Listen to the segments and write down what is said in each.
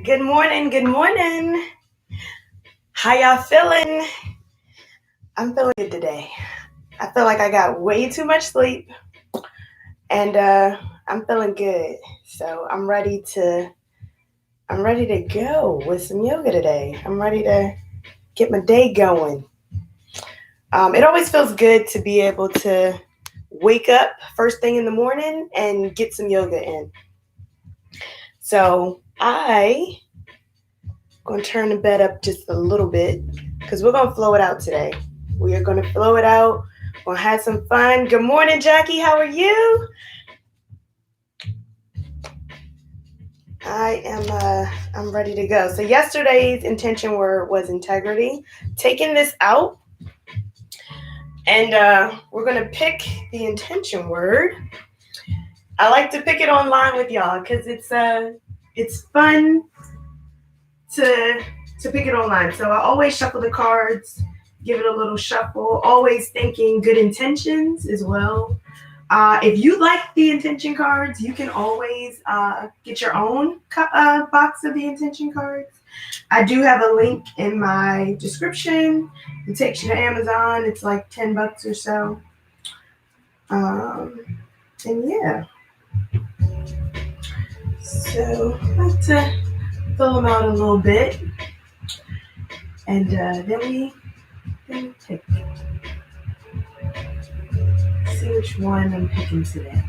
Good morning. Good morning. How y'all feeling? I'm feeling good today. I feel like I got way too much sleep and I'm feeling good. So I'm ready to go with some yoga today. I'm ready to get my day going. It always feels good to be able to wake up first thing in the morning and get some yoga in. So I'm going to turn the bed up just a little bit because we're going to flow it out today. We are going to flow it out. We'll have some fun. Good morning, Jackie. How are you? I'm ready to go. So yesterday's intention word was integrity. Taking this out, and we're going to pick the intention word. I like to pick it online with y'all because it's fun to pick it online. So I always shuffle the cards, give it a little shuffle, always thinking good intentions as well. If you like the intention cards, you can always get your own box of the intention cards. I do have a link in my description. It takes you to Amazon. It's like $10 or so. And yeah. So I like to fill them out a little bit. And then we pick. See which one I'm picking today.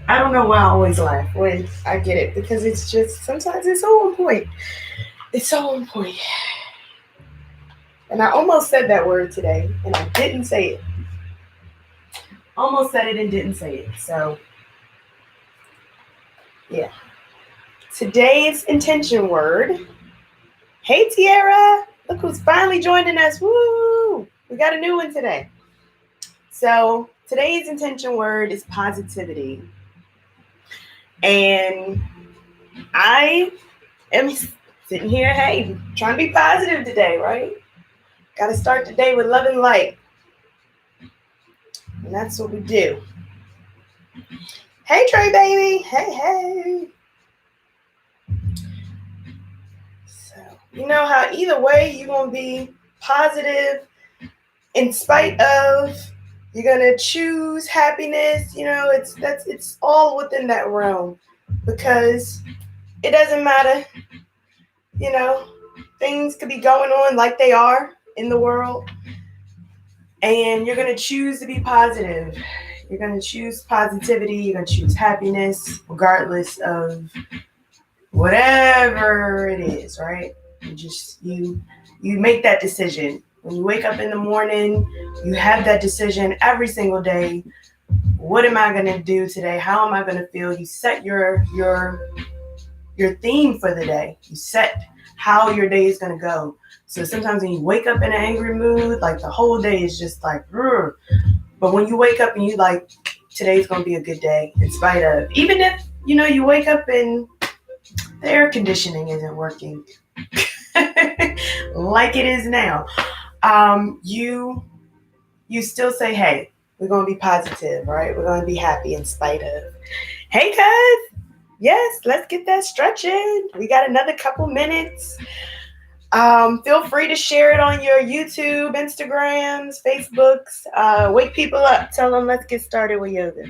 I don't know why I always laugh when I get it because it's just sometimes it's so on point. It's so on point. And I almost said that word today and I didn't say it. Almost said it and didn't say it. So yeah. Today's intention word. Hey Tiara, look who's finally joining us. Woo! We got a new one today. So today's intention word is positivity. And I am sitting here, hey, trying to be positive today, right? Got to start the day with love and light. And that's what we do. Hey, Trey, baby. Hey. So, you know how either way you're going to be positive in spite of, you're going to choose happiness. You know, it's all within that realm because it doesn't matter. You know, things could be going on like they are in the world. And you're going to choose to be positive. You're going to choose positivity. You're going to choose happiness, regardless of whatever it is, right? You make that decision. When you wake up in the morning, you have that decision every single day. What am I going to do today? How am I going to feel? You set your theme for the day. You set how your day is going to go. So sometimes when you wake up in an angry mood, like the whole day is just like, rrr. But when you wake up and you like, today's going to be a good day in spite of, even if, you know, you wake up and the air conditioning isn't working like it is now, you still say, hey, we're going to be positive, right? We're going to be happy in spite of. Hey, cuz. Yes, let's get that stretching. We got another couple minutes. Feel free to share it on your YouTube, Instagrams, Facebooks. Wake people up. Tell them let's get started with yoga.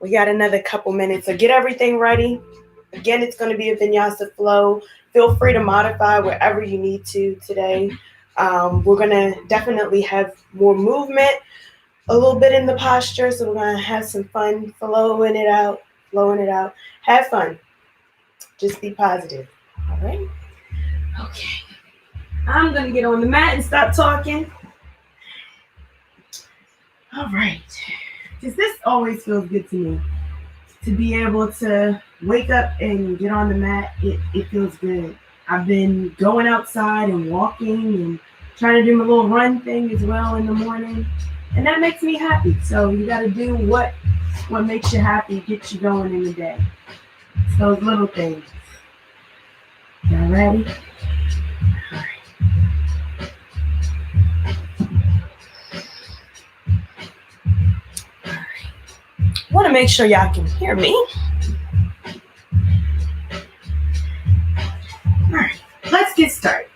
We got another couple minutes, so get everything ready. Again, it's going to be a Vinyasa Flow. Feel free to modify wherever you need to today. We're going to definitely have more movement, a little bit in the posture, so we're going to have some fun flowing it out. Have fun. Just be positive. All right? Okay. I'm going to get on the mat and stop talking. All right. Because this always feels good to me. To be able to wake up and get on the mat, it feels good. I've been going outside and walking and trying to do my little run thing as well in the morning. And that makes me happy. So you got to do what makes you happy, gets you going in the day. It's those little things. Y'all ready? All right. All right. to make sure y'all can hear me. All right, let's get started.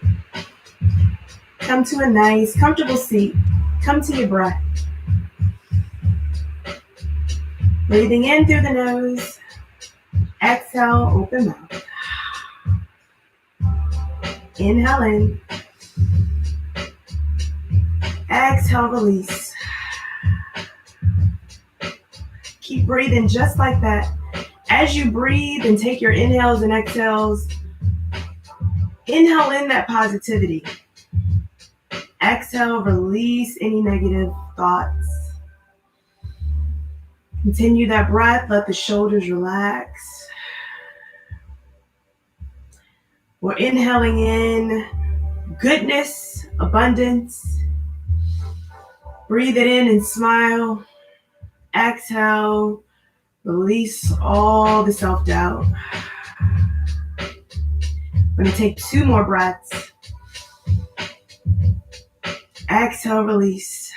Come to a nice, comfortable seat. Come to your breath. Breathing in through the nose. Exhale, open mouth. Inhale in. Exhale, release. Keep breathing just like that. As you breathe and take your inhales and exhales, inhale in that positivity. Exhale, release any negative thoughts. Continue that breath. Let the shoulders relax. We're inhaling in goodness, abundance. Breathe it in and smile. Exhale, release all the self-doubt. We're going to take 2 more breaths. Exhale, release.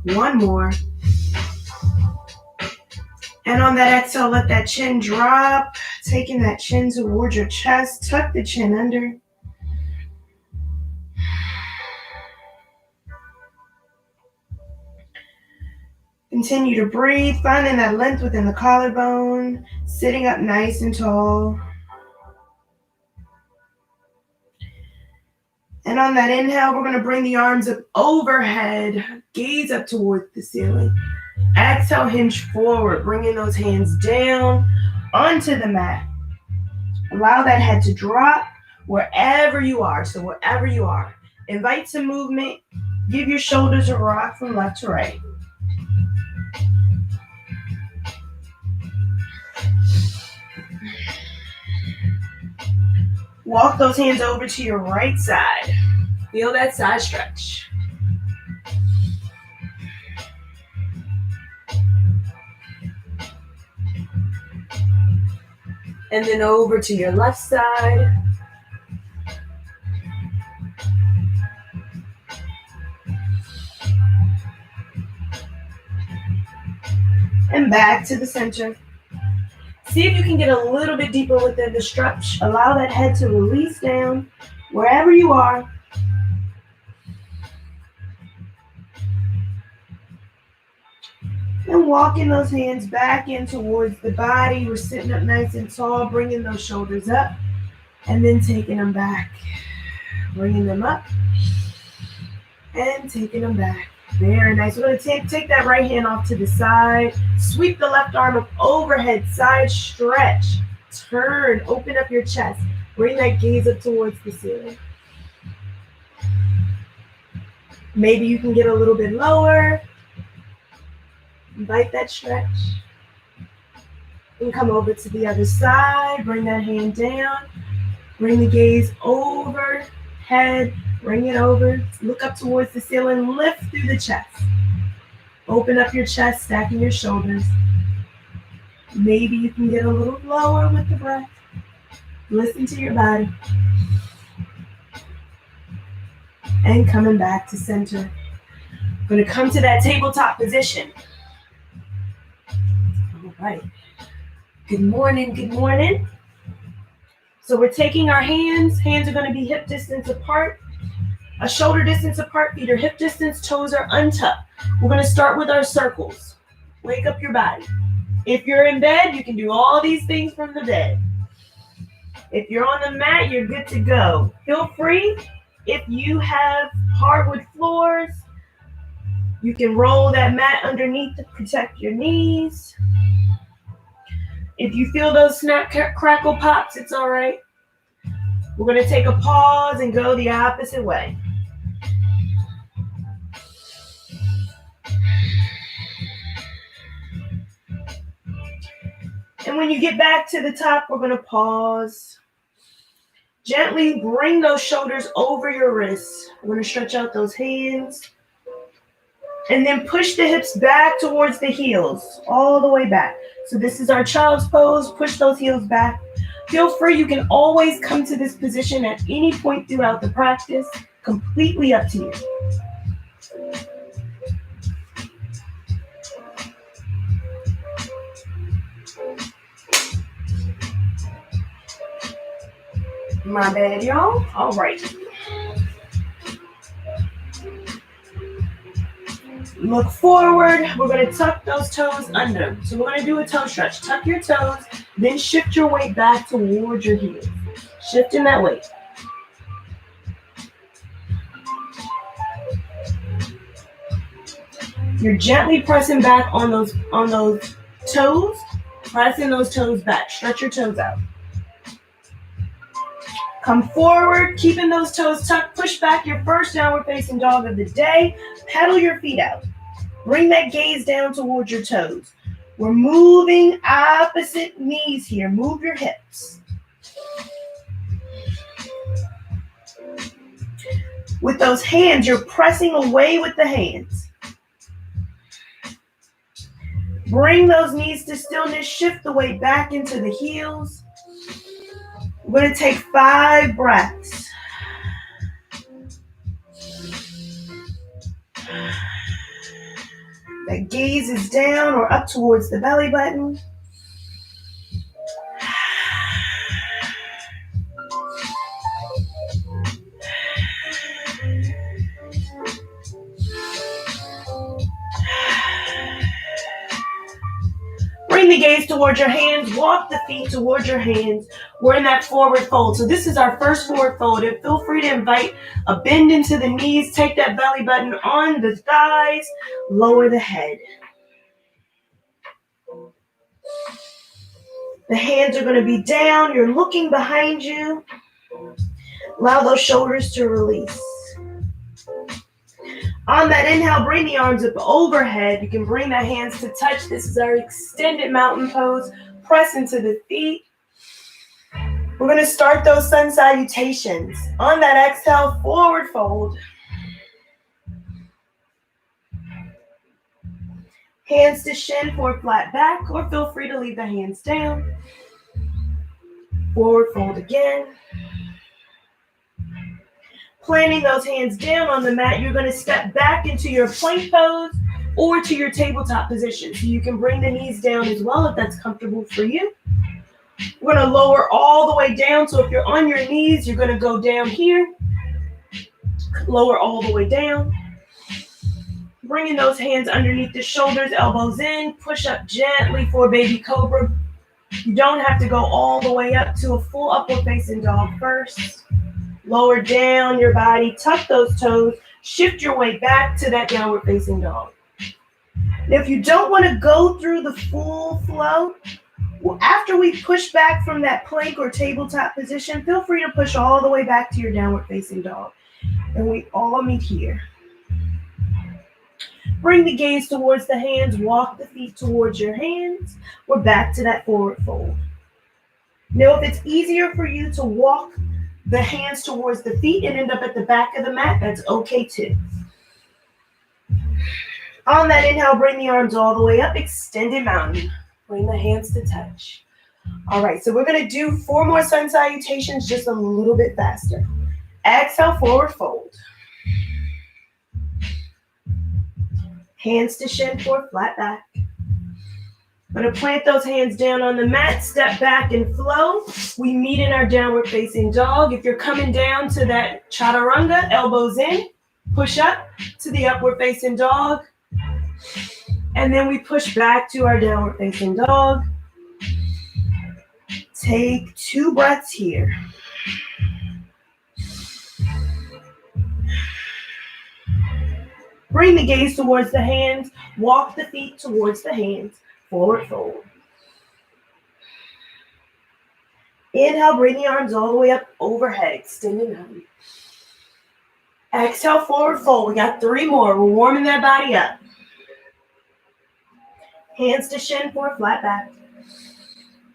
1 more. And on that exhale, let that chin drop. Taking that chin towards your chest. Tuck the chin under. Continue to breathe, finding that length within the collarbone. Sitting up nice and tall. And on that inhale, we're going to bring the arms up overhead. Gaze up towards the ceiling. Exhale, hinge forward, bringing those hands down onto the mat. Allow that head to drop wherever you are. So wherever you are, invite some movement. Give your shoulders a rock from left to right. Walk those hands over to your right side. Feel that side stretch. And then over to your left side. And back to the center. See if you can get a little bit deeper within the stretch. Allow that head to release down wherever you are. And walking those hands back in towards the body. We're sitting up nice and tall, bringing those shoulders up. And then taking them back. Bringing them up. And taking them back. Very nice. We're going to take that right hand off to the side. Sweep the left arm up overhead. Side stretch. Turn. Open up your chest. Bring that gaze up towards the ceiling. Maybe you can get a little bit lower. Invite that stretch. And come over to the other side. Bring that hand down. Bring the gaze overhead. Bring it over. Look up towards the ceiling. Lift through the chest. Open up your chest, stacking your shoulders. Maybe you can get a little lower with the breath. Listen to your body. And coming back to center. I'm going to come to that tabletop position. All right. Good morning. Good morning. So we're taking our hands. Hands are going to be hip distance apart. A shoulder distance apart, feet are hip distance, toes are untucked. We're going to start with our circles. Wake up your body. If you're in bed, you can do all these things from the bed. If you're on the mat, you're good to go. Feel free, if you have hardwood floors, you can roll that mat underneath to protect your knees. If you feel those snap, crackle pops, it's all right. We're going to take a pause and go the opposite way. And when you get back to the top, we're going to pause. Gently bring those shoulders over your wrists. We're going to stretch out those hands. And then push the hips back towards the heels, all the way back. So this is our child's pose. Push those heels back. Feel free, you can always come to this position at any point throughout the practice. Completely up to you. My bad, y'all. All right. Look forward. We're going to tuck those toes under. So we're going to do a toe stretch. Tuck your toes, then shift your weight back towards your heels. Shifting that weight. You're gently pressing back on those toes, pressing those toes back. Stretch your toes out. Come forward, keeping those toes tucked. Push back your first downward facing dog of the day. Pedal your feet out. Bring that gaze down towards your toes. We're moving opposite knees here. Move your hips. With those hands, you're pressing away with the hands. Bring those knees to stillness. Shift the weight back into the heels. We're going to take 5 breaths. That gaze is down or up towards the belly button. Bring the gaze towards your hands. Walk the feet towards your hands. We're in that forward fold. So this is our first forward fold. And feel free to invite a bend into the knees. Take that belly button on the thighs. Lower the head. The hands are going to be down. You're looking behind you. Allow those shoulders to release. On that inhale, bring the arms up overhead. You can bring the hands to touch. This is our extended mountain pose. Press into the feet. We're going to start those sun salutations. On that exhale, forward fold. Hands to shin for flat back, or feel free to leave the hands down. Forward fold again. Planting those hands down on the mat, you're going to step back into your plank pose or to your tabletop position. So you can bring the knees down as well if that's comfortable for you. We're going to lower all the way down. So if you're on your knees, you're going to go down here. Lower all the way down. Bringing those hands underneath the shoulders, elbows in. Push up gently for baby cobra. You don't have to go all the way up to a full upward facing dog first. Lower down your body, tuck those toes, shift your weight back to that downward facing dog. Now, if you don't want to go through the full flow, well, after we push back from that plank or tabletop position, feel free to push all the way back to your downward facing dog. And we all meet here. Bring the gaze towards the hands, walk the feet towards your hands. We're back to that forward fold. Now, if it's easier for you to walk the hands towards the feet and end up at the back of the mat, that's okay too. On that inhale, bring the arms all the way up, extended mountain. Bring the hands to touch. All right, so we're going to do 4 more sun salutations just a little bit faster. Exhale, forward fold. Hands to shin for flat back. I'm going to plant those hands down on the mat, step back and flow. We meet in our downward facing dog. If you're coming down to that chaturanga, elbows in, push up to the upward facing dog. And then we push back to our downward facing dog. Take 2 breaths here. Bring the gaze towards the hands. Walk the feet towards the hands. Forward fold. Inhale, bring the arms all the way up overhead, extending out. Exhale, forward fold. We got 3 more. We're warming that body up. Hands to shin for a flat back.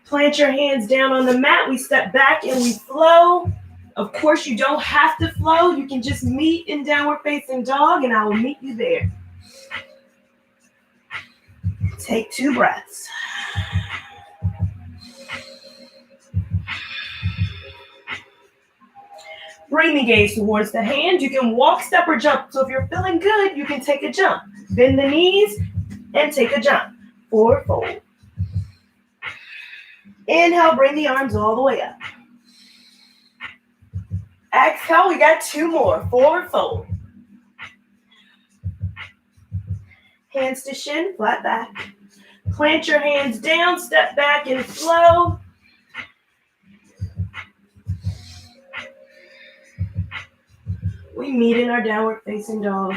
Plant your hands down on the mat. We step back and we flow. Of course, you don't have to flow. You can just meet in downward facing dog, and I will meet you there. Take 2 breaths. Bring the gaze towards the hand. You can walk, step, or jump. So if you're feeling good, you can take a jump. Bend the knees and take a jump. Forward fold. Inhale, bring the arms all the way up. Exhale, we got 2 more. Forward fold. Hands to shin, flat back. Plant your hands down, step back and flow. We meet in our downward facing dog.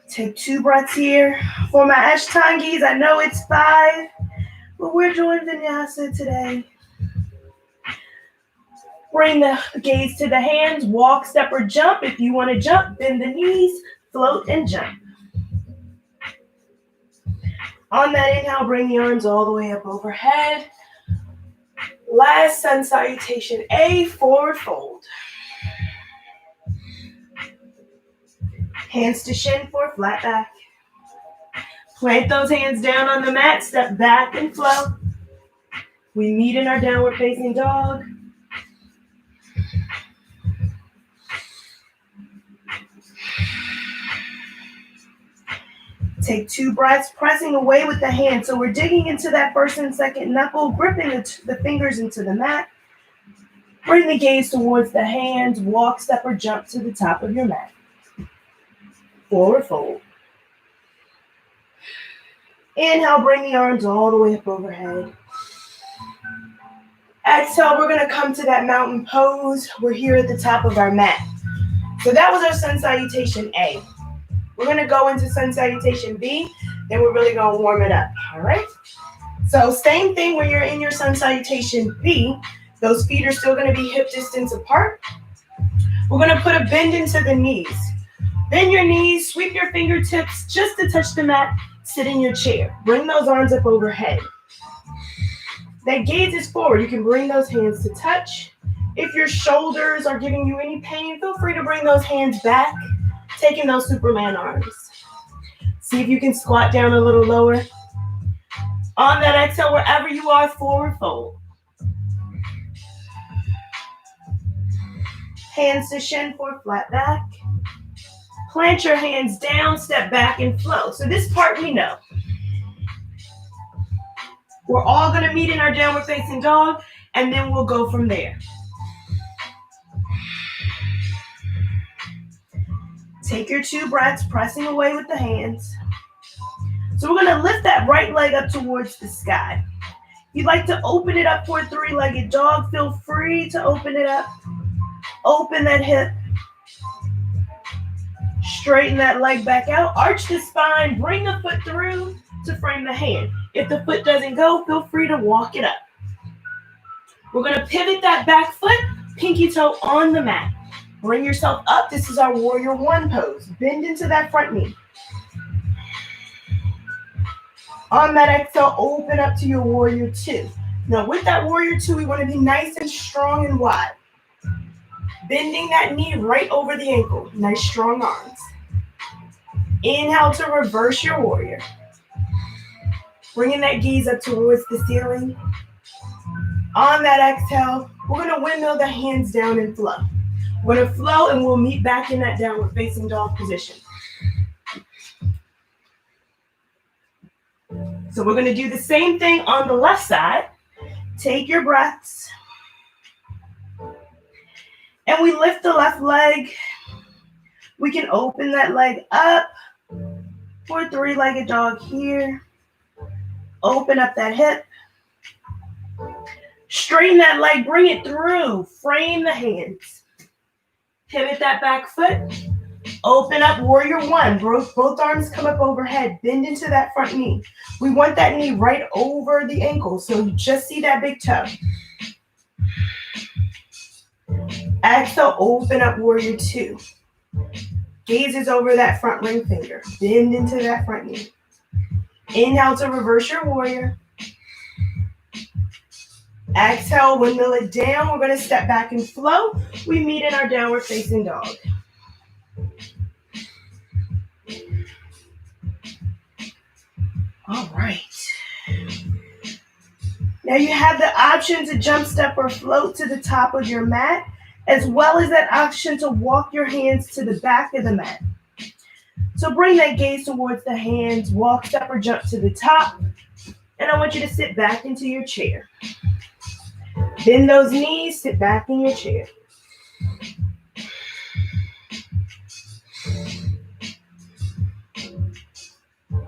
Take 2 breaths here. For my Ashtangis, I know it's 5, but we're doing Vinyasa today. Bring the gaze to the hands, walk, step, or jump. If you want to jump, bend the knees, float, and jump. On that inhale, bring the arms all the way up overhead. Last sun salutation, A, forward fold. Hands to shin for flat back. Plant those hands down on the mat, step back and flow. We meet in our downward facing dog. Take 2 breaths, pressing away with the hands. So we're digging into that first and second knuckle, gripping the fingers into the mat. Bring the gaze towards the hands, walk, step, or jump to the top of your mat. Forward fold. Inhale, bring the arms all the way up overhead. Exhale, we're going to come to that mountain pose. We're here at the top of our mat. So that was our sun salutation A. We're going to go into sun salutation B, then we're really going to warm it up, all right? So same thing when you're in your sun salutation B, those feet are still going to be hip distance apart. We're going to put a bend into the knees. Bend your knees, sweep your fingertips just to touch the mat, sit in your chair. Bring those arms up overhead. That gaze is forward. You can bring those hands to touch. If your shoulders are giving you any pain, feel free to bring those hands back, taking those Superman arms. See if you can squat down a little lower. On that exhale, wherever you are, forward fold. Hands to shin for flat back. Plant your hands down, step back and flow. So this part we know. We're all going to meet in our downward facing dog, and then we'll go from there. Take your 2 breaths, pressing away with the hands. So we're going to lift that right leg up towards the sky. If you'd like to open it up for a 3-legged dog, feel free to open it up. Open that hip. Straighten that leg back out. Arch the spine. Bring the foot through to frame the hand. If the foot doesn't go, feel free to walk it up. We're going to pivot that back foot, pinky toe on the mat. Bring yourself up. This is our warrior 1 pose. Bend into that front knee. On that exhale, open up to your warrior 2. Now with that warrior 2, we want to be nice and strong and wide. Bending that knee right over the ankle. Nice strong arms. Inhale to reverse your warrior. Bringing that gaze up towards the ceiling. On that exhale, we're going to windmill the hands down and flow. We're going to flow and we'll meet back in that downward facing dog position. So we're going to do the same thing on the left side. Take your breaths. And we lift the left leg. We can open that leg up for a 3-legged dog here. Open up that hip. Straighten that leg, bring it through. Frame the hands. Pivot that back foot. Open up warrior 1. Both arms come up overhead. Bend into that front knee. We want that knee right over the ankle, so you just see that big toe. Exhale, open up warrior 2. Gaze is over that front ring finger. Bend into that front knee. Inhale to reverse your warrior. Exhale, windmill it down. We're going to step back and flow. We meet in our downward facing dog. All right. Now you have the option to jump, step, or float to the top of your mat, as well as that option to walk your hands to the back of the mat. So bring that gaze towards the hands, walk, step, or jump to the top. And I want you to sit back into your chair. Bend those knees, sit back in your chair.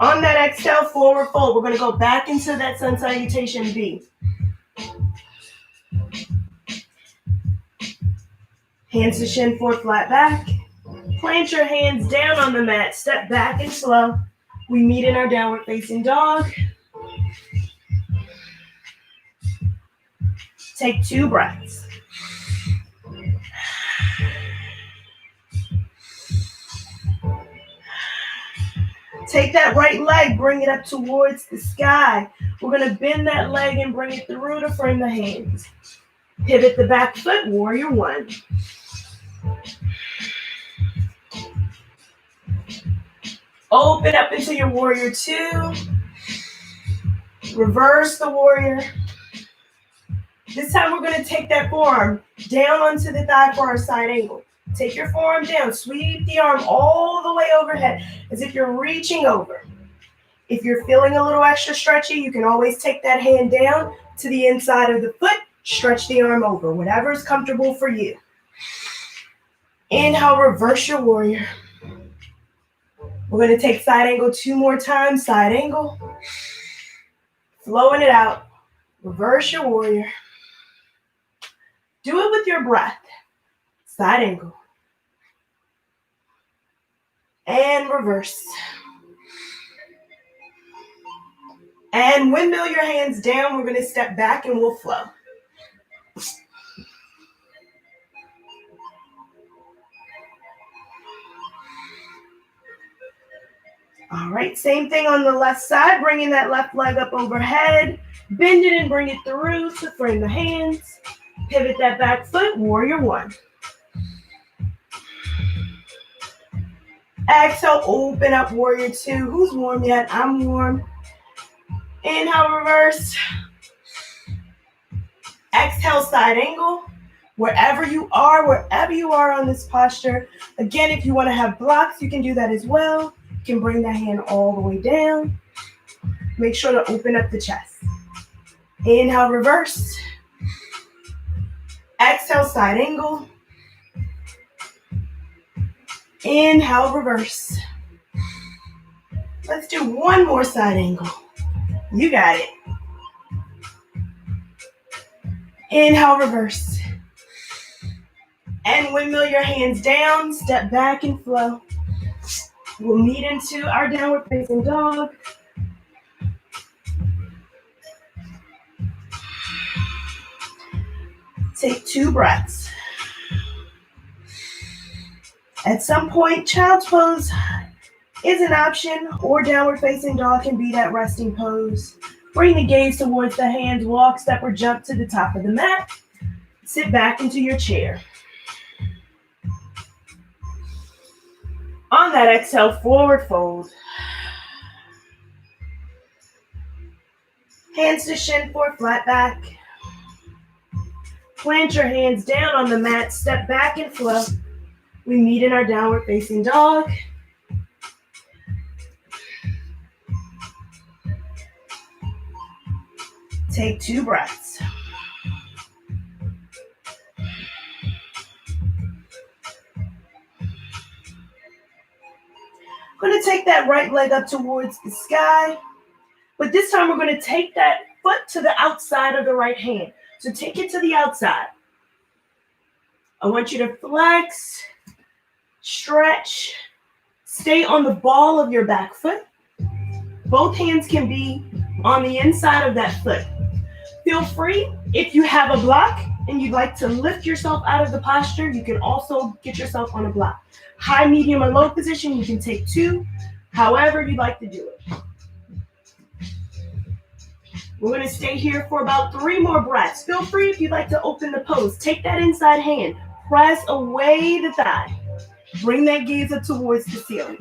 On that exhale, forward fold. We're going to go back into that sun salutation V. Hands to shin, forward, flat back. Plant your hands down on the mat. Step back and slow. We meet in our downward facing dog. Take 2 breaths. Take that right leg, bring it up towards the sky. We're going to bend that leg and bring it through to frame the hands. Pivot the back foot, warrior 1. Open up into your warrior 2. Reverse the warrior. This time we're going to take that forearm down onto the thigh for our side angle. Take your forearm down. Sweep the arm all the way overhead as if you're reaching over. If you're feeling a little extra stretchy, you can always take that hand down to the inside of the foot. Stretch the arm over, whatever is comfortable for you. Inhale, reverse your warrior. We're going to take side angle 2 more times. Side angle. Flowing it out. Reverse your warrior. Do it with your breath. Side angle. And reverse. And windmill your hands down. We're going to step back and we'll flow. All right, same thing on the left side, bringing that left leg up overhead, bend it and bring it through to frame the hands, pivot that back foot, warrior 1. Exhale, open up, warrior 2. Who's warm yet? I'm warm. Inhale, reverse. Exhale, side angle. Wherever you are on this posture. Again, if you want to have blocks, you can do that as well. You can bring that hand all the way down. Make sure to open up the chest. Inhale, reverse. Exhale, side angle. Inhale, reverse. Let's do one more side angle. You got it. Inhale, reverse. And windmill your hands down, step back and flow. We'll meet into our downward facing dog. Take 2 breaths. At some point, child's pose is an option, or downward facing dog can be that resting pose. Bring the gaze towards the hands, walk, step, or jump to the top of the mat. Sit back into your chair. On that exhale, forward fold. Hands to shin, forward, flat back. Plant your hands down on the mat, step back and flow. We meet in our downward facing dog. Take 2 breaths. We're going to take that right leg up towards the sky, but this time we're going to take that foot to the outside of the right hand. So take it to the outside. I want you to flex, stretch, stay on the ball of your back foot. Both hands can be on the inside of that foot. Feel free, if you have a block and you'd like to lift yourself out of the posture, you can also get yourself on a block. High, medium, or low position, you can take 2, however you'd like to do it. We're going to stay here for about 3 more breaths. Feel free if you'd like to open the pose. Take that inside hand, press away the thigh. Bring that gaze up towards the ceiling,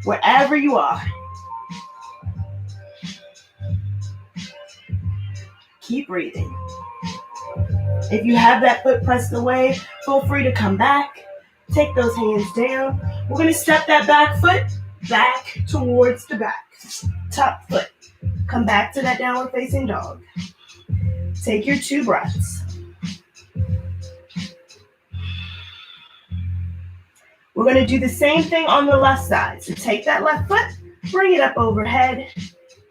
wherever you are. Keep breathing. If you have that foot pressed away, feel free to come back. Take those hands down. We're going to step that back foot back towards the back. Top foot. Come back to that downward facing dog. Take your 2 breaths. We're going to do the same thing on the left side. So take that left foot, Bring it up overhead.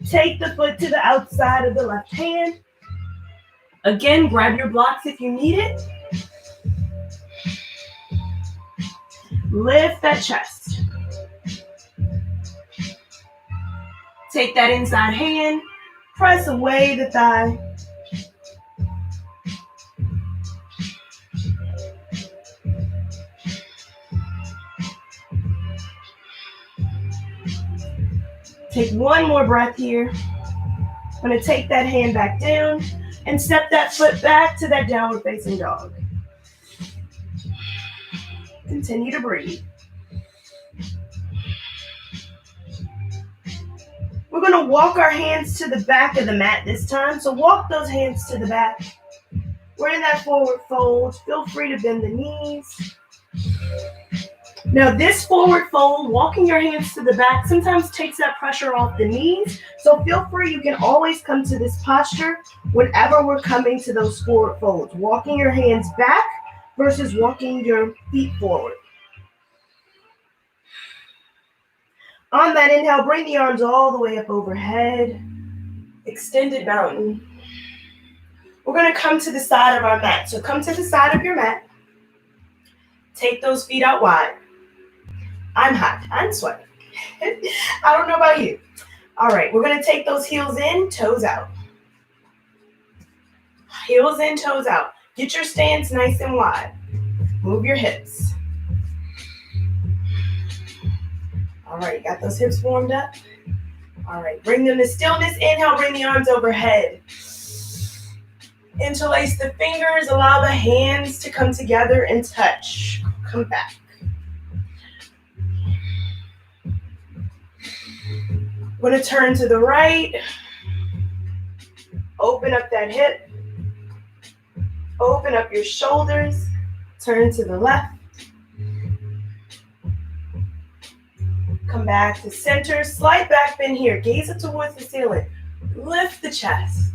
Take the foot to the outside of the left hand. Again, grab your blocks if you need it. Lift that chest. Take that inside hand. Press away the thigh. Take one more breath here. I'm going to take that hand back down and step that foot back to that downward facing dog. Continue to breathe. We're going to walk our hands to the back of the mat this time. So walk those hands to the back. We're in that forward fold. Feel free to bend the knees. Now this forward fold, walking your hands to the back, sometimes takes that pressure off the knees. So feel free, you can always come to this posture whenever we're coming to those forward folds. Walking your hands back versus walking your feet forward. On that inhale, bring the arms all the way up overhead. Extended mountain. We're going to come to the side of our mat. So come to the side of your mat. Take those feet out wide. I'm hot. I'm sweating. I don't know about you. All right, we're going to take those heels in, toes out. Heels in, toes out. Get your stance nice and wide. Move your hips. All right, got those hips warmed up? All right, bring them to stillness. Inhale, bring the arms overhead. Interlace the fingers. Allow the hands to come together and touch. Come back. We're going to turn to the right. Open up that hip. Open up your shoulders. Turn to the left. Come back to center. Slight back bend here. Gaze up towards the ceiling. Lift the chest.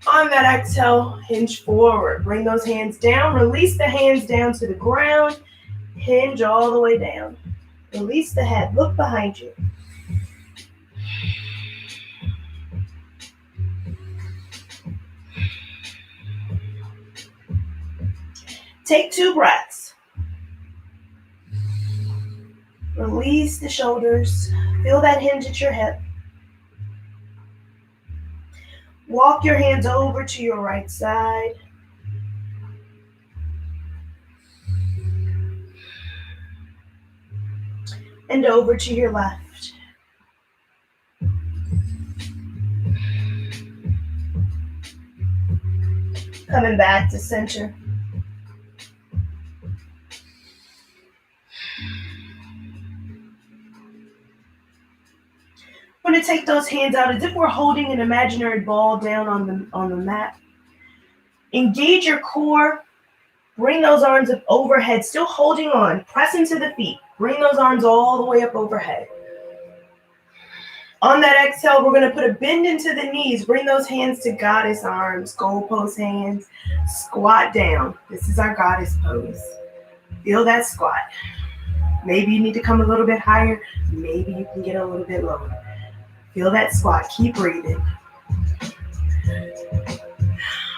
On that exhale, hinge forward. Bring those hands down. Release the hands down to the ground. Hinge all the way down. Release the head. Look behind you. Take 2 breaths. Release the shoulders. Feel that hinge at your hip. Walk your hands over to your right side. And over to your left. Coming back to center. We're going to take those hands out as if we're holding an imaginary ball down on the mat. Engage your core. Bring those arms up overhead, still holding on. Press into the feet. Bring those arms all the way up overhead. On that exhale, we're going to put a bend into the knees. Bring those hands to goddess arms, goalpost hands. Squat down. This is our goddess pose. Feel that squat. Maybe you need to come a little bit higher. Maybe you can get a little bit lower. Feel that squat. Keep breathing.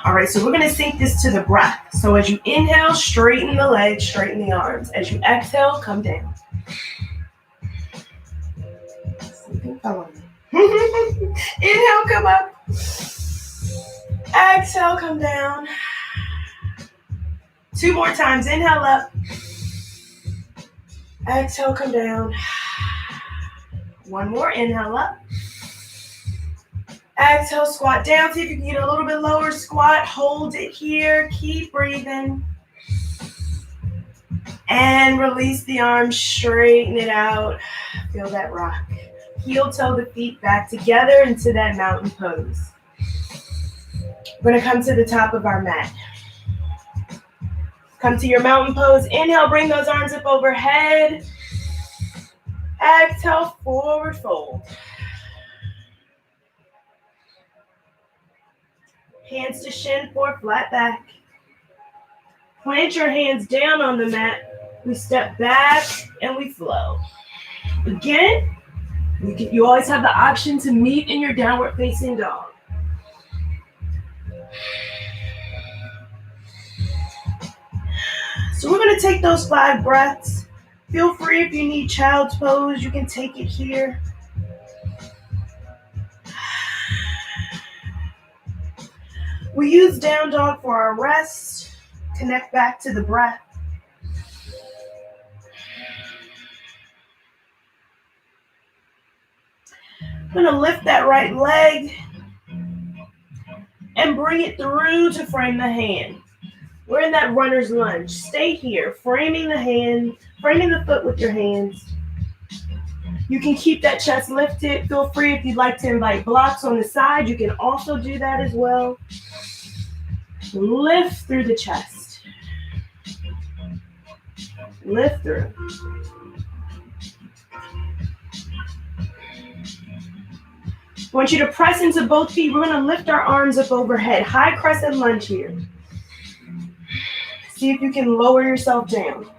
All right, so we're going to sync this to the breath. So as you inhale, straighten the legs, straighten the arms. As you exhale, come down. Something fell on me. Inhale, come up. Exhale, come down. 2 more times. Inhale up. Exhale, come down. 1 more. Inhale up. Exhale, squat down. See if you can get a little bit lower. Squat, hold it here. Keep breathing. And release the arms, straighten it out. Feel that rock. Heel toe the feet back together into that mountain pose. We're going to come to the top of our mat. Come to your mountain pose. Inhale, bring those arms up overhead. Exhale, forward fold. Hands to shin for flat back. Plant your hands down on the mat. We step back and we flow. Again, you always have the option to meet in your downward facing dog. So we're going to take those 5 breaths. Feel free if you need child's pose, you can take it here. We use down dog for our rest. Connect back to the breath. I'm going to lift that right leg and bring it through to frame the hand. We're in that runner's lunge. Stay here, framing the foot with your hands. You can keep that chest lifted. Feel free if you'd like to invite blocks on the side. You can also do that as well. Lift through the chest. Lift through. I want you to press into both feet. We're going to lift our arms up overhead. High crescent lunge here. See if you can lower yourself down.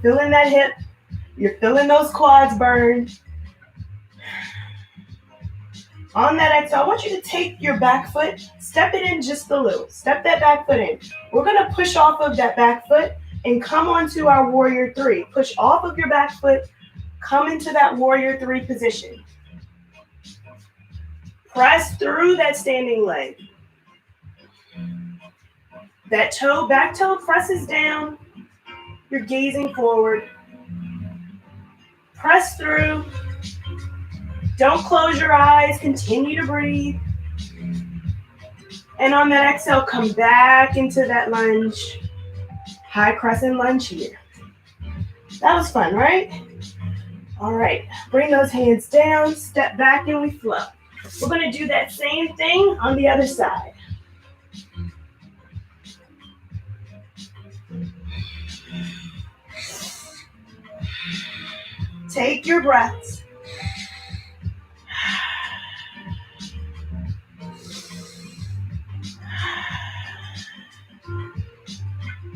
Feeling that hip. You're feeling those quads burn. On that exhale, I want you to take your back foot, step it in just a little. Step that back foot in. We're going to push off of that back foot and come onto our warrior 3. Push off of your back foot, come into that warrior 3 position. Press through that standing leg. That toe, back toe presses down. You're gazing forward. Press through. Don't close your eyes. Continue to breathe. And on that exhale, come back into that lunge. High crescent lunge here. That was fun, right? All right. Bring those hands down. Step back and we flow. We're going to do that same thing on the other side. Take your breaths.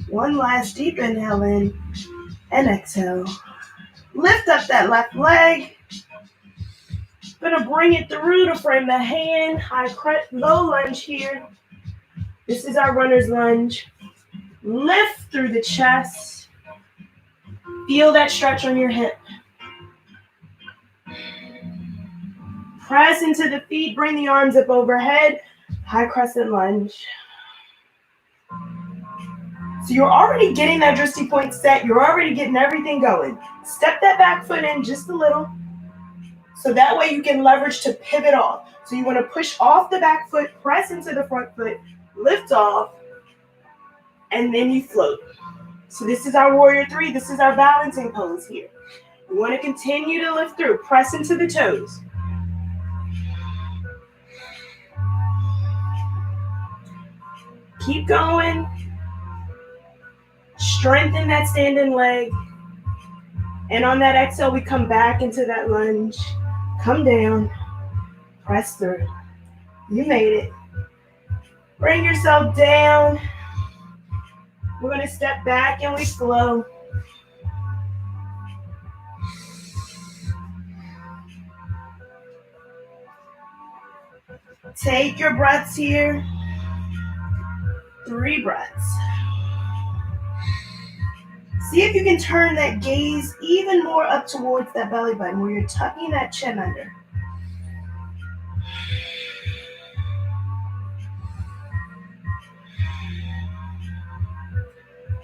One last deep inhale in and exhale. Lift up that left leg. Gonna bring it through to frame the hand. Low lunge here. This is our runner's lunge. Lift through the chest. Feel that stretch on your hip. Press into the feet. Bring the arms up overhead. High crescent lunge. So you're already getting that dristy point set. You're already getting everything going. Step that back foot in just a little. So that way you can leverage to pivot off. So you want to push off the back foot, press into the front foot, lift off, and then you float. So this is our warrior 3. This is our balancing pose here. You want to continue to lift through. Press into the toes. Keep going. Strengthen that standing leg. And on that exhale, we come back into that lunge. Come down. Press through. You made it. Bring yourself down. We're going to step back and we flow. Take your breaths here. 3 breaths. See if you can turn that gaze even more up towards that belly button where you're tucking that chin under.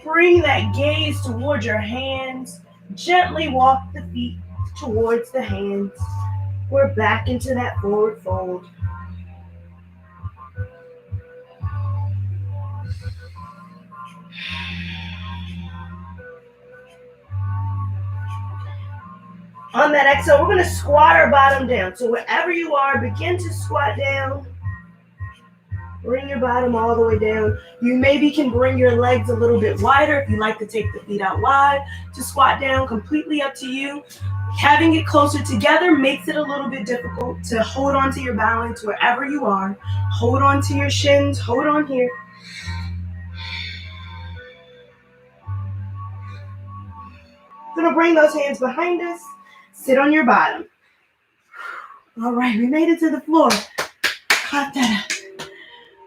Bring that gaze towards your hands. Gently walk the feet towards the hands. We're back into that forward fold. On that exhale, we're going to squat our bottom down. So wherever you are, begin to squat down. Bring your bottom all the way down. You maybe can bring your legs a little bit wider if you like to take the feet out wide to squat down. Completely up to you. Having it closer together makes it a little bit difficult to hold on to your balance wherever you are. Hold on to your shins. Hold on here. Gonna bring those hands behind us. Sit on your bottom. All right, we made it to the floor. Clap that up.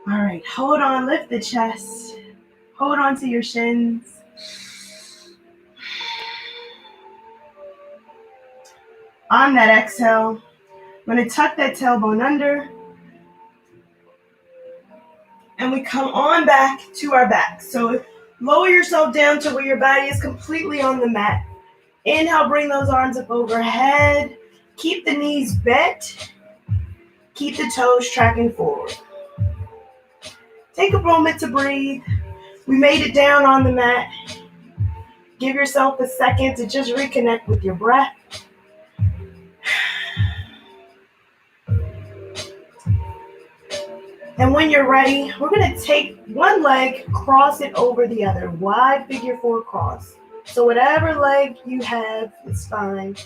All right, hold on, lift the chest. Hold on to your shins. On that exhale, I'm going to tuck that tailbone under. And we come on back to our back. So lower yourself down to where your body is completely on the mat. Inhale, bring those arms up overhead. Keep the knees bent. Keep the toes tracking forward. Take a moment to breathe. We made it down on the mat. Give yourself a second to just reconnect with your breath. And when you're ready, we're going to take one leg, cross it over the other. Wide figure four cross. So whatever leg you have is fine.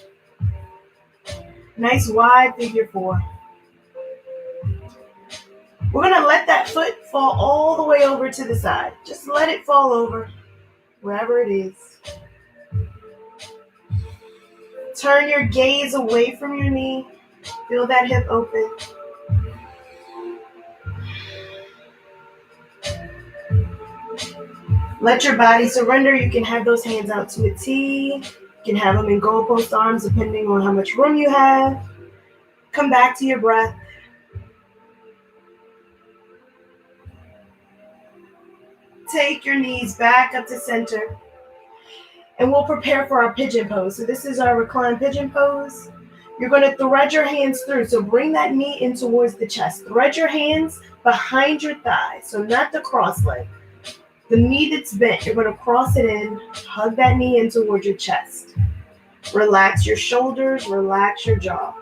Nice wide figure four. We're going to let that foot fall all the way over to the side. Just let it fall over, wherever it is. Turn your gaze away from your knee. Feel that hip open. Let your body surrender. You can have those hands out to a T. You can have them in goalpost arms depending on how much room you have. Come back to your breath. Take your knees back up to center. And we'll prepare for our pigeon pose. So this is our reclined pigeon pose. You're going to thread your hands through. So bring that knee in towards the chest. Thread your hands behind your thigh. So not the cross leg. The knee that's bent, you're going to cross it in. Hug that knee in towards your chest. Relax your shoulders. Relax your jaw.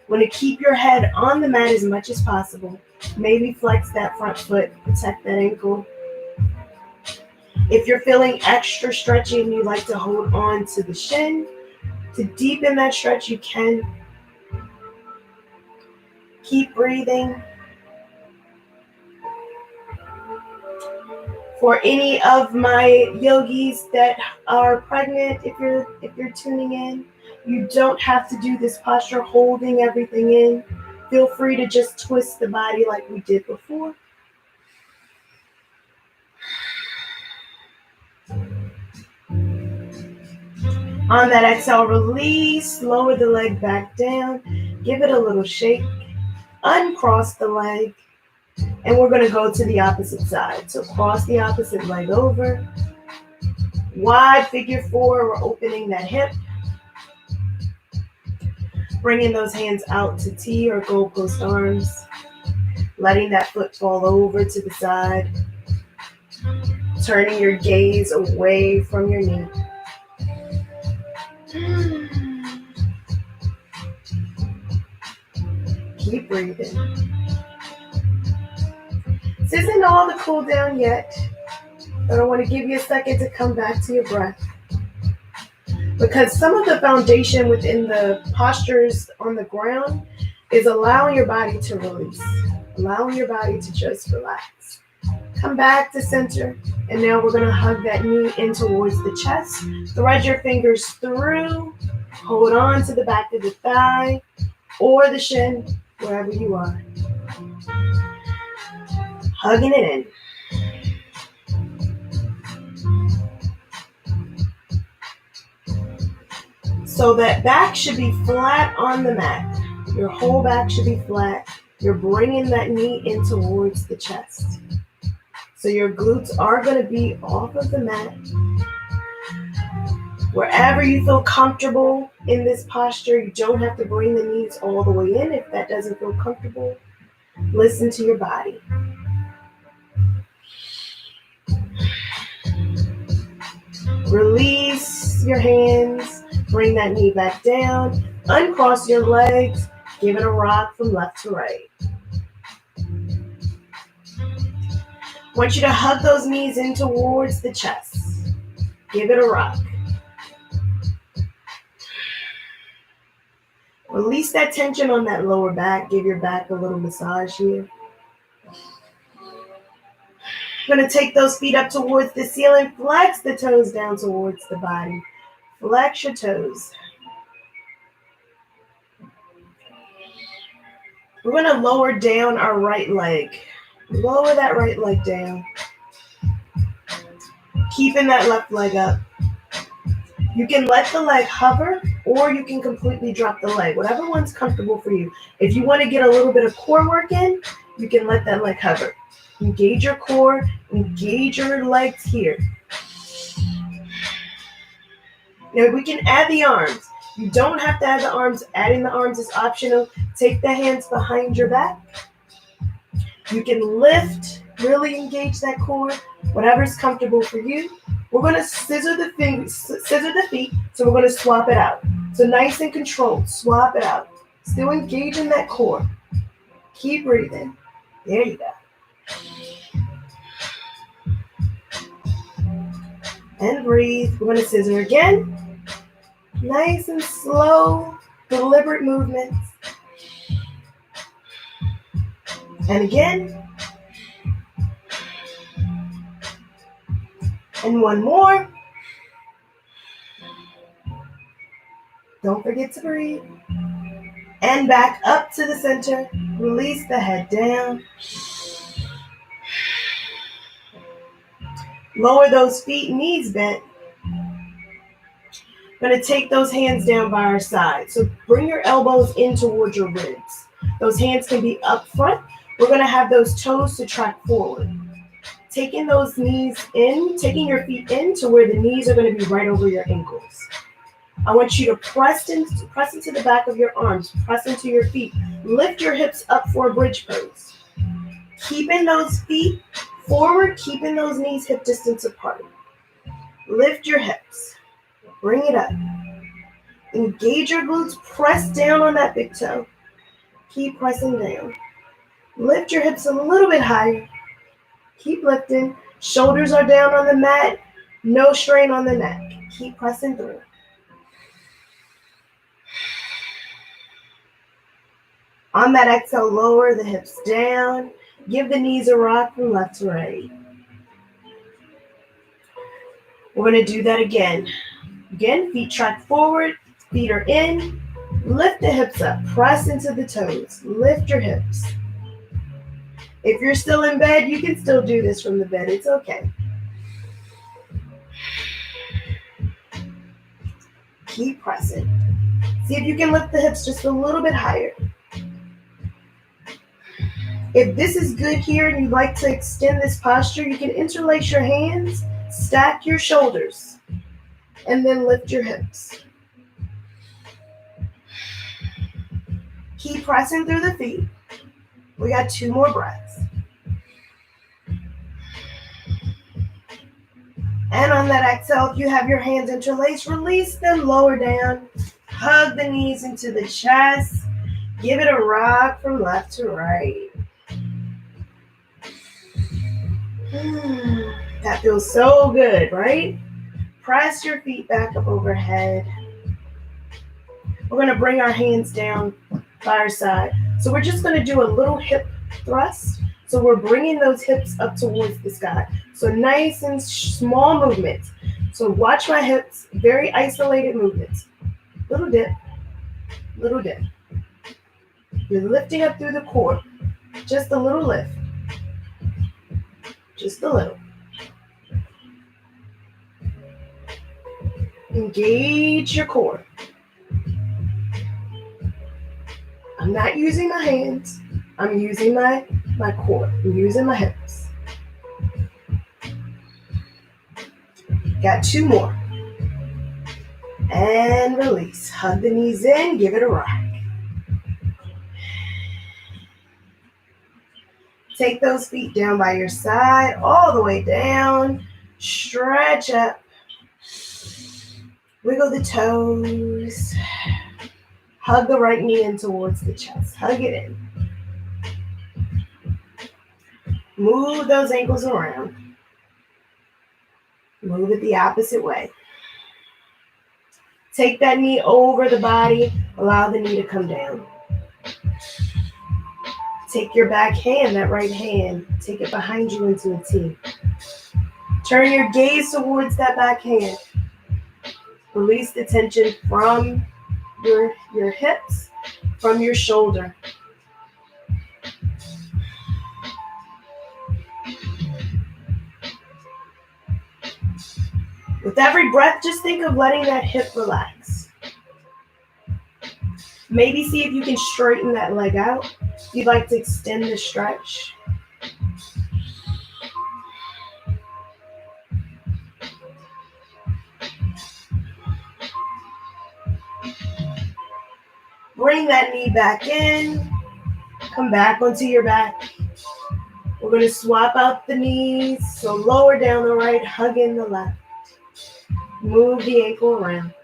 Want to keep your head on the mat as much as possible. Maybe flex that front foot. Protect that ankle. If you're feeling extra stretchy and you like to hold on to the shin, to deepen that stretch, you can. Keep breathing. For any of my yogis that are pregnant, if you're tuning in, you don't have to do this posture holding everything in. Feel free to just twist the body like we did before. On that exhale, release, lower the leg back down, give it a little shake, uncross the leg, and we're going to go to the opposite side. So cross the opposite leg over, wide figure four, we're opening that hip, bringing those hands out to T or goalpost arms, letting that foot fall over to the side, turning your gaze away from your knee. Keep breathing. This isn't all the cool down yet, but I want to give you a second to come back to your breath. Because some of the foundation within the postures on the ground is allowing your body to release, allowing your body to just relax. Come back to center, and now we're going to hug that knee in towards the chest. Thread your fingers through, hold on to the back of the thigh or the shin, wherever you are. Hugging it in. So that back should be flat on the mat. Your whole back should be flat. You're bringing that knee in towards the chest. So your glutes are going to be off of the mat. Wherever you feel comfortable in this posture, you don't have to bring the knees all the way in if that doesn't feel comfortable. Listen to your body. Release your hands. Bring that knee back down. Uncross your legs. Give it a rock from left to right. I want you to hug those knees in towards the chest. Give it a rock. Release that tension on that lower back. Give your back a little massage here. I'm going to take those feet up towards the ceiling. Flex the toes down towards the body. Flex your toes. We're going to lower down our right leg. Lower that right leg down. Keeping that left leg up. You can let the leg hover, or you can completely drop the leg. Whatever one's comfortable for you. If you want to get a little bit of core work in, you can let that leg hover. Engage your core. Engage your legs here. Now we can add the arms. You don't have to add the arms. Adding the arms is optional. Take the hands behind your back. You can lift, really engage that core, whatever's comfortable for you. We're going to scissor the feet, so we're going to swap it out. So nice and controlled, swap it out. Still engaging that core. Keep breathing. There you go. And breathe. We're going to scissor again. Nice and slow, deliberate movements. And again. And one more. Don't forget to breathe. And back up to the center. Release the head down. Lower those feet, knees bent. We're going to take those hands down by our side. So bring your elbows in towards your ribs. Those hands can be up front. We're going to have those toes to track forward. Taking those knees in, taking your feet in to where the knees are going to be right over your ankles. I want you to press into the back of your arms. Press into your feet. Lift your hips up for a bridge pose. Keeping those feet forward, keeping those knees hip distance apart. Lift your hips. Bring it up. Engage your glutes. Press down on that big toe. Keep pressing down. Lift your hips a little bit higher. Keep lifting. Shoulders are down on the mat. No strain on the neck. Keep pressing through. On that exhale, lower the hips down. Give the knees a rock from left to right. We're going to do that again. Again, feet track forward. Feet are in. Lift the hips up. Press into the toes. Lift your hips. If you're still in bed, you can still do this from the bed. It's okay. Keep pressing. See if you can lift the hips just a little bit higher. If this is good here and you'd like to extend this posture, you can interlace your hands, stack your shoulders, and then lift your hips. Keep pressing through the feet. We got 2 more breaths. And on that exhale, if you have your hands interlaced, release them, lower down. Hug the knees into the chest. Give it a rock from left to right. That feels so good, right? Press your feet back up overhead. We're going to bring our hands down by our side. So we're just going to do a little hip thrust. So we're bringing those hips up towards the sky. So nice and small movements. So watch my hips, very isolated movements. Little dip, little dip. You're lifting up through the core. Just a little lift. Just a little. Engage your core. I'm not using my hands. I'm using my core. I'm using my hips. Got 2 more. And release. Hug the knees in. Give it a rock. Take those feet down by your side, all the way down. Stretch up. Wiggle the toes. Hug the right knee in towards the chest. Hug it in. Move those ankles around. Move it the opposite way. Take that knee over the body. Allow the knee to come down. Take your back hand, that right hand. Take it behind you into a T. Turn your gaze towards that back hand. Release the tension from your hips, from your shoulder. With every breath, just think of letting that hip relax. Maybe see if you can straighten that leg out. If you'd like to extend the stretch. Bring that knee back in. Come back onto your back. We're going to swap out the knees. So lower down the right, hug in the left. Move the ankle around.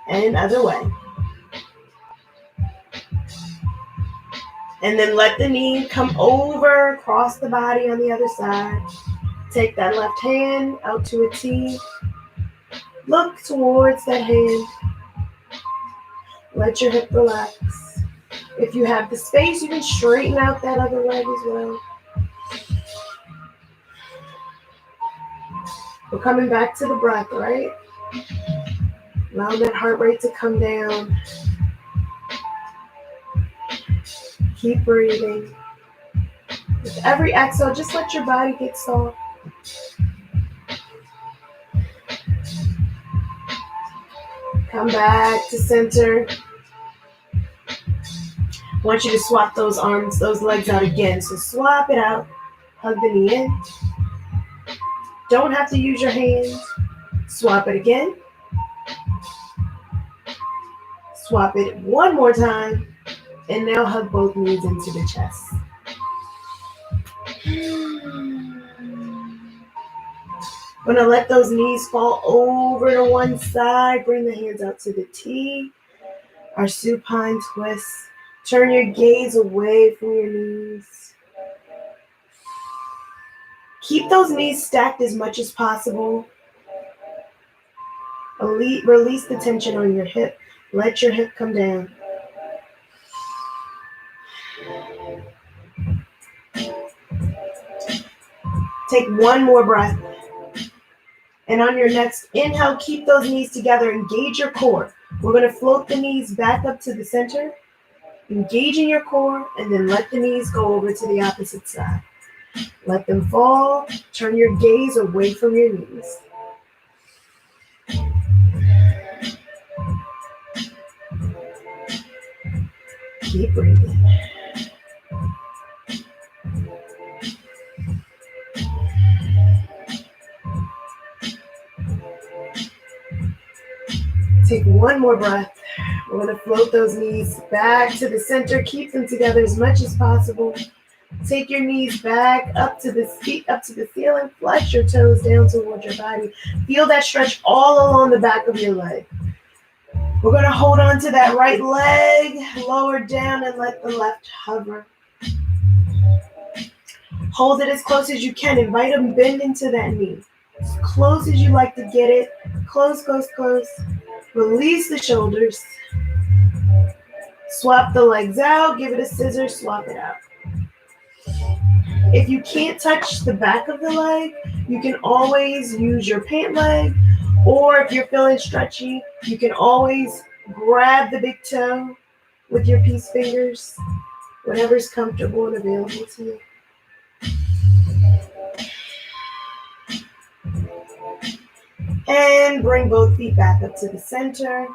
And other way. And then let the knee come over, across the body on the other side. Take that left hand out to a T. Look towards that hand. Let your hip relax. If you have the space, you can straighten out that other leg as well. We're coming back to the breath, right? Allow that heart rate to come down. Keep breathing. With every exhale, just let your body get soft. Come back to center. I want you to swap those arms, those legs out again. So swap it out. Hug the knee in. Don't have to use your hands. Swap it again. Swap it one more time. And now hug both knees into the chest. I'm going to let those knees fall over to one side. Bring the hands out to the T. Our supine twist. Turn your gaze away from your knees. Keep those knees stacked as much as possible. Release the tension on your hip. Let your hip come down. Take one more breath. And on your next inhale, keep those knees together. Engage your core. We're going to float the knees back up to the center. Engaging your core, and then let the knees go over to the opposite side. Let them fall. Turn your gaze away from your knees. Keep breathing. Take one more breath. We're going to float those knees back to the center. Keep them together as much as possible. Take your knees back up to the feet, up to the ceiling. Flex your toes down towards your body. Feel that stretch all along the back of your leg. We're going to hold on to that right leg, lower down, and let the left hover. Hold it as close as you can. Invite a bend into that knee. As close as you like to get it. Close, close, close. Release the shoulders. Swap the legs out. Give it a scissor. Swap it out. If you can't touch the back of the leg, you can always use your pant leg. Or if you're feeling stretchy, you can always grab the big toe with your peace fingers. Whatever's comfortable and available to you. And bring both feet back up to the center.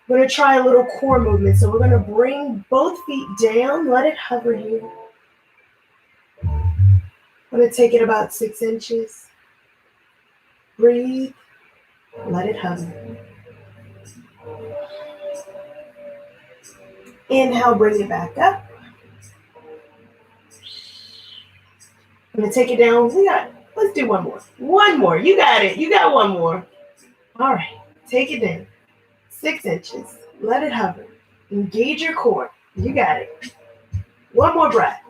We're going to try a little core movement. So we're going to bring both feet down. Let it hover here. I'm going to take it about 6 inches. Breathe. Let it hover. Inhale, bring it back up. I'm going to take it down. Let's do one more. One more. You got it. You got one more. All right. Take it down. 6 inches. Let it hover. Engage your core. You got it. One more breath.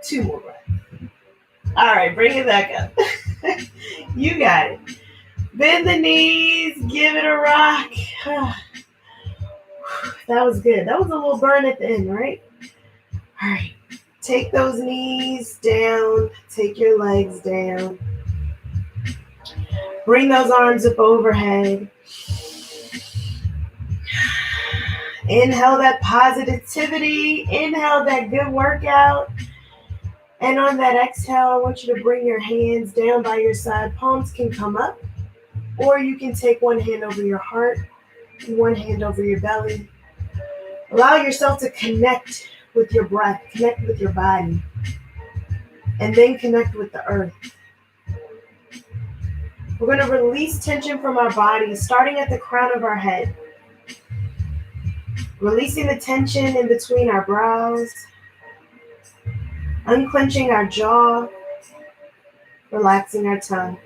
2 more breaths. All right. Bring it back up. You got it. Bend the knees. Give it a rock. That was good. That was a little burn at the end, right? All right. Take those knees down. Take your legs down. Bring those arms up overhead. Inhale that positivity. Inhale that good workout. And on that exhale, I want you to bring your hands down by your side. Palms can come up, or you can take one hand over your heart and one hand over your belly. Allow yourself to connect with your breath, connect with your body, and then connect with the earth. We're going to release tension from our body, starting at the crown of our head. Releasing the tension in between our brows, unclenching our jaw, relaxing our tongue.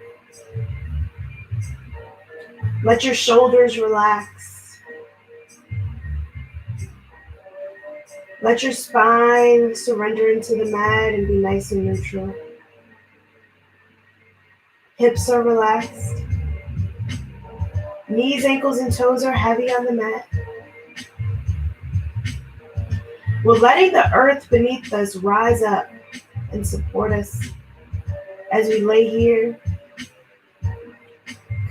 Let your shoulders relax. Let your spine surrender into the mat and be nice and neutral. Hips are relaxed. Knees, ankles, and toes are heavy on the mat. We're letting the earth beneath us rise up and support us as we lay here,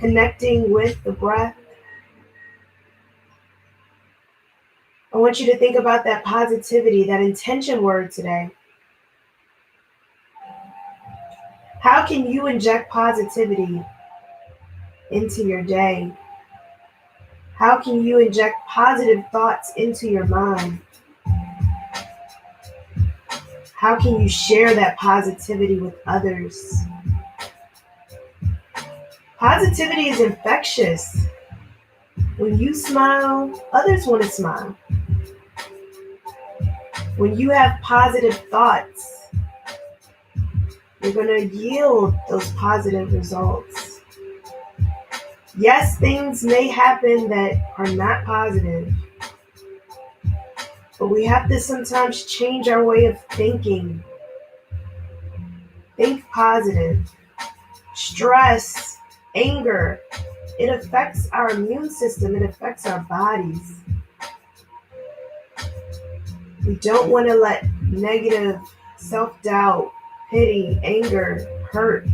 connecting with the breath. I want you to think about that positivity, that intention word today. How can you inject positivity into your day? How can you inject positive thoughts into your mind? How can you share that positivity with others? Positivity is infectious. When you smile, others want to smile. When you have positive thoughts, you're going to yield those positive results. Yes, things may happen that are not positive, but we have to sometimes change our way of thinking. Think positive. Stress, anger, it affects our immune system. It affects our bodies. We don't want to let negative self-doubt, pity, anger, hurt.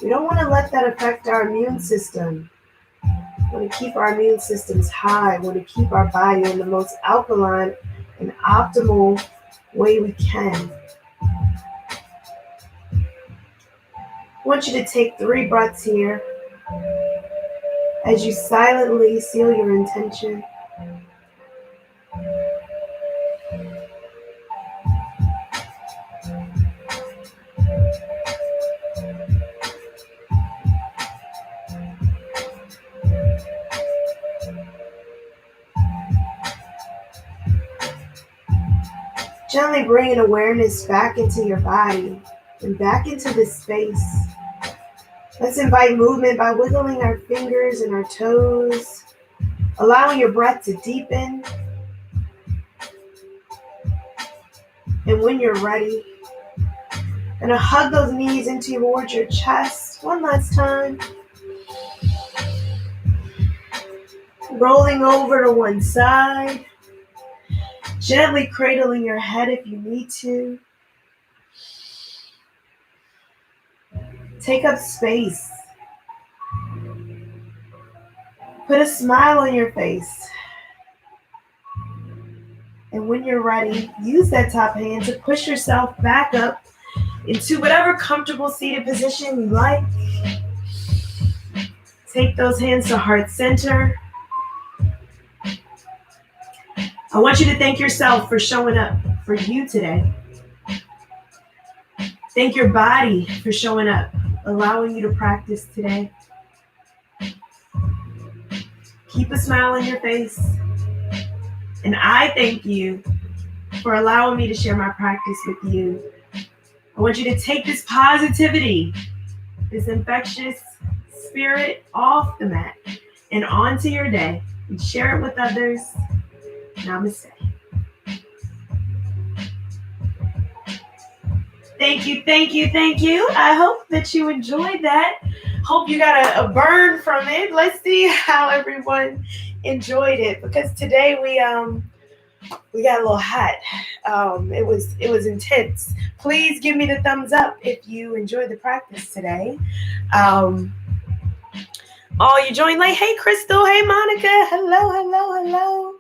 We don't want to let that affect our immune system. We want to keep our immune systems high. We want to keep our body in the most alkaline and optimal way we can. I want you to take 3 breaths here as you silently seal your intention. Gently bringing awareness back into your body and back into this space. Let's invite movement by wiggling our fingers and our toes, allowing your breath to deepen. And when you're ready, gonna hug those knees into towards your chest one last time. Rolling over to one side. Gently cradling your head if you need to. Take up space. Put a smile on your face. And when you're ready, use that top hand to push yourself back up into whatever comfortable seated position you like. Take those hands to heart center. I want you to thank yourself for showing up for you today. Thank your body for showing up, allowing you to practice today. Keep a smile on your face. And I thank you for allowing me to share my practice with you. I want you to take this positivity, this infectious spirit off the mat and onto your day and share it with others. Namaste. Thank you, thank you, thank you. I hope that you enjoyed that. Hope you got a burn from it. Let's see how everyone enjoyed it, because today we got a little hot. It was intense. Please give me the thumbs up if you enjoyed the practice today. Oh, you joined late. Hey, Crystal. Hey, Monica. Hello, hello, hello.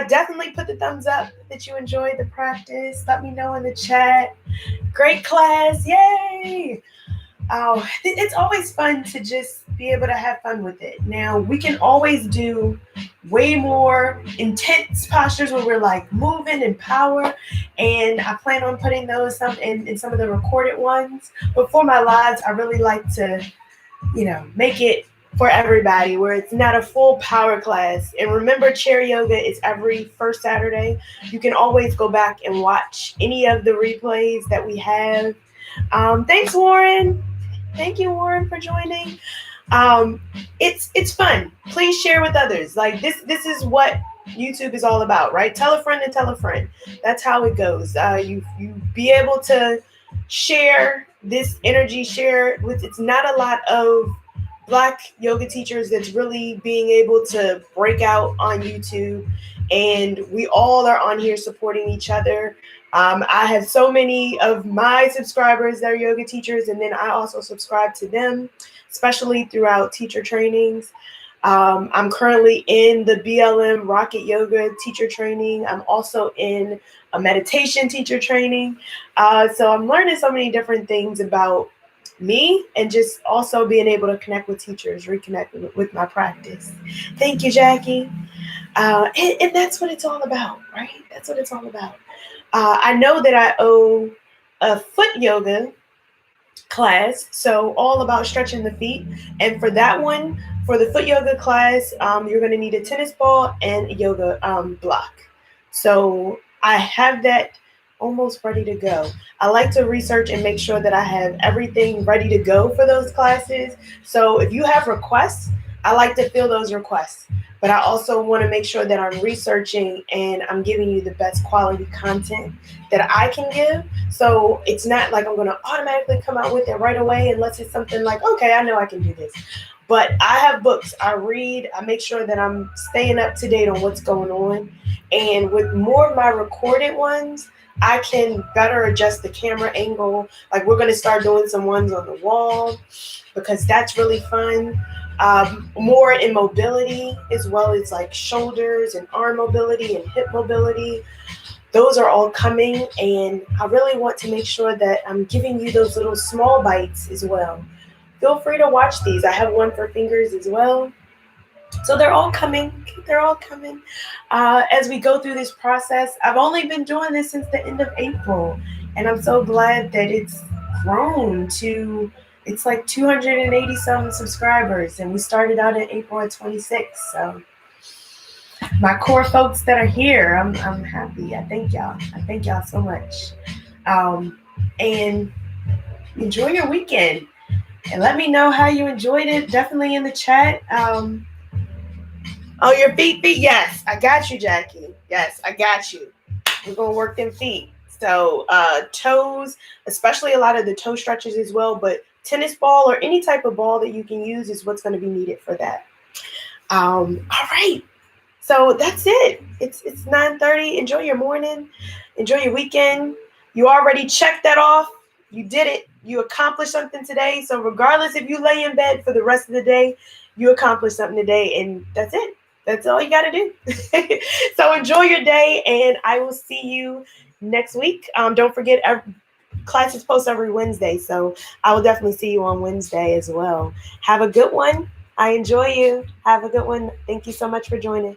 Definitely put the thumbs up that you enjoyed the practice. Let me know in the chat. Great class. Yay. Oh, it's always fun to just be able to have fun with it. Now, we can always do way more intense postures where we're like moving and power. And I plan on putting those in some of the recorded ones. But for my lives, I really like to make it for everybody where it's not a full power class. And remember, chair yoga is every first Saturday. You can always go back and watch any of the replays that we have. Thanks, Warren. Thank you, Warren, for joining. Um, it's fun. Please share with others. Like this is what YouTube is all about, right? Tell a friend and tell a friend. That's how it goes. You be able to share this energy. Share with. It's not a lot of Black yoga teachers that's really being able to break out on YouTube, and we all are on here supporting each other. I have so many of my subscribers that are yoga teachers, and then I also subscribe to them, especially throughout teacher trainings. I'm currently in the BLM Rocket Yoga teacher training. I'm also in a meditation teacher training. So I'm learning so many different things about me and just also being able to connect with teachers, reconnect with my practice. Thank you, Jackie. And that's what it's all about, right? That's what it's all about. I know that I owe a foot yoga class, so all about stretching the feet. And for that one, for the foot yoga class, you're going to need a tennis ball and a yoga block. So I have that almost ready to go. I like to research and make sure that I have everything ready to go for those classes. So if you have requests, I like to fill those requests. But I also want to make sure that I'm researching and I'm giving you the best quality content that I can give. So it's not like I'm going to automatically come out with it right away unless it's something like, okay, I know I can do this. But I have books, I read, I make sure that I'm staying up to date on what's going on. And with more of my recorded ones, I can better adjust the camera angle. Like we're going to start doing some ones on the wall because that's really fun. More in mobility as well as like shoulders and arm mobility and hip mobility. Those are all coming, and I really want to make sure that I'm giving you those little small bites as well. Feel free to watch these. I have one for fingers as well. So they're all coming. They're all coming. As we go through this process, I've only been doing this since the end of April, and I'm so glad that it's grown to, it's like 280 some subscribers, and we started out in April of 26. So my core folks that are here, I'm happy. I thank y'all. I thank y'all so much. And enjoy your weekend. And let me know how you enjoyed it. Definitely in the chat. Oh, your feet. Yes, I got you, Jackie. Yes, I got you. We're going to work them feet. So toes, especially a lot of the toe stretches as well. But tennis ball or any type of ball that you can use is what's going to be needed for that. All right. So that's it. It's 9:30. Enjoy your morning. Enjoy your weekend. You already checked that off. You did it. You accomplished something today. So regardless if you lay in bed for the rest of the day, you accomplished something today. And that's it. That's all you got to do. So enjoy your day. And I will see you next week. Don't forget, classes post every Wednesday. So I will definitely see you on Wednesday as well. Have a good one. I enjoy you. Have a good one. Thank you so much for joining.